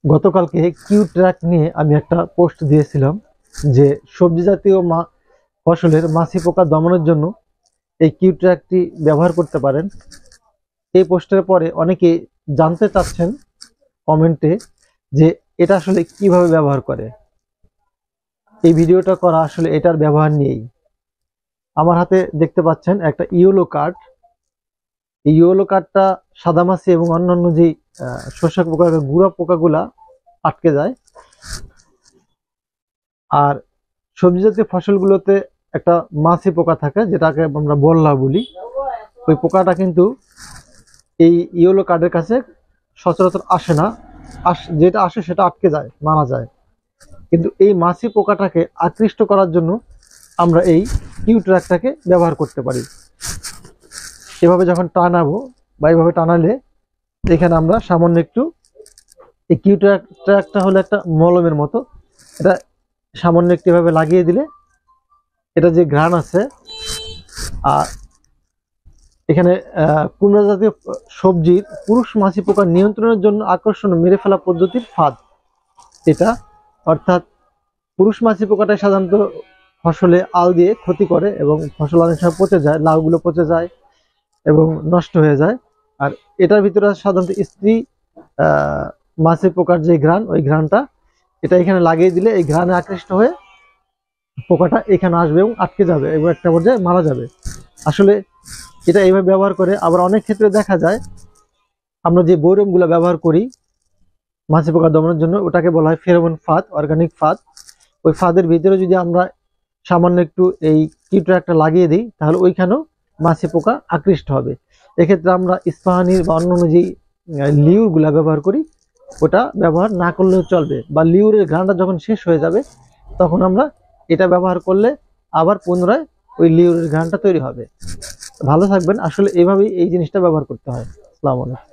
গতকালকে Q track নিয়ে আমি একটা পোস্ট দিয়েছিলাম যে সবজি জাতীয় ফসলের মাছি পোকা দমনের জন্য এই কিউ ট্র্যাকটি ব্যবহার করতে পারেন। এই পোস্টের পরে অনেকে জানতে চাচ্ছেন কমেন্টে যে এটা আসলে কিভাবে ব্যবহার করে। এই ভিডিওটা করা আসলে এটার ব্যবহার নিয়েই। আমার হাতে দেখতে পাচ্ছেন একটা ইয়েলো কার্ড। এই ইয়েলো কার্ডটা সাদামাছি এবং অন্যান্য যে শোষক পোকা গুঁড়া পোকাগুলা আটকে যায়। আর সবজি জাতীয় ফসলগুলোতে একটা মাছি পোকা থাকে যেটাকে আমরা বল্লা বলি। ওই পোকাটা কিন্তু এই ইয়েলো কার্ডের কাছে সচরাচর আসে না, যেটা আসে সেটা আটকে যায়, মারা যায়। কিন্তু এই মাছি পোকাটাকে আকৃষ্ট করার জন্য আমরা এই কিউ ট্র্যাকটাকে ব্যবহার করতে পারি। এভাবে যখন টানাবো বা এইভাবে টানালে এখানে আমরা সামান্য একটু, এই কিউ ট্র্যাকটা হলো একটা মলমের মতো, এটা সামান্য একটু এভাবে লাগিয়ে দিলে এটা যে ঘ্রাণ আছে, আর এখানে কুমড়া জাতীয় সবজির পুরুষ মাছি পোকা নিয়ন্ত্রণের জন্য আকর্ষণীয় মেরে ফেলা পদ্ধতির ফাঁদ এটা। অর্থাৎ পুরুষ মাছি পোকাটা সাধারণত ফসলে আল দিয়ে ক্ষতি করে এবং ফসল অনেক সময় পচে যায়, লাউগুলো পচে যায় এবং নষ্ট হয়ে যায়। আর এটার ভিতরে সাধারণত স্ত্রী মাছি পোকার যে ঘ্রাণ, ওই ঘ্রাণটা এটা এখানে লাগিয়ে দিলে এই ঘ্রাণে আকৃষ্ট হয়ে পোকাটা এখানে আসবে এবং আটকে যাবে এবং একটা পর্যায়ে মারা যাবে। আসলে এটা এইভাবে ব্যবহার করে। আবার অনেক ক্ষেত্রে দেখা যায় আমরা যে বৈরমগুলো ব্যবহার করি মাছি পোকা দমনের জন্য, ওটাকে বলা হয় ফেরোমন ফাঁদ, অর্গানিক ফাঁদ। ওই ফাঁদের ভিতরে যদি আমরা সামান্য একটু এই কিউ ট্র্যাকটা লাগিয়ে দিই তাহলে ওইখানেও মাছি পোকা আকৃষ্ট হবে। এক্ষেত্রে আমরা ইস্পাহানির বা অন্যান্য যেই লিউরগুলা ব্যবহার করি ওটা ব্যবহার না করলেও চলবে, বা লিউরের ঘ্রাণটা যখন শেষ হয়ে যাবে তখন আমরা এটা ব্যবহার করলে আবার পুনরায় ওই লিউরের ঘ্রাণটা তৈরি হবে। ভালো থাকবেন। আসলে এইভাবেই এই জিনিসটা ব্যবহার করতে হয়। আসসালামু আলাইকুম।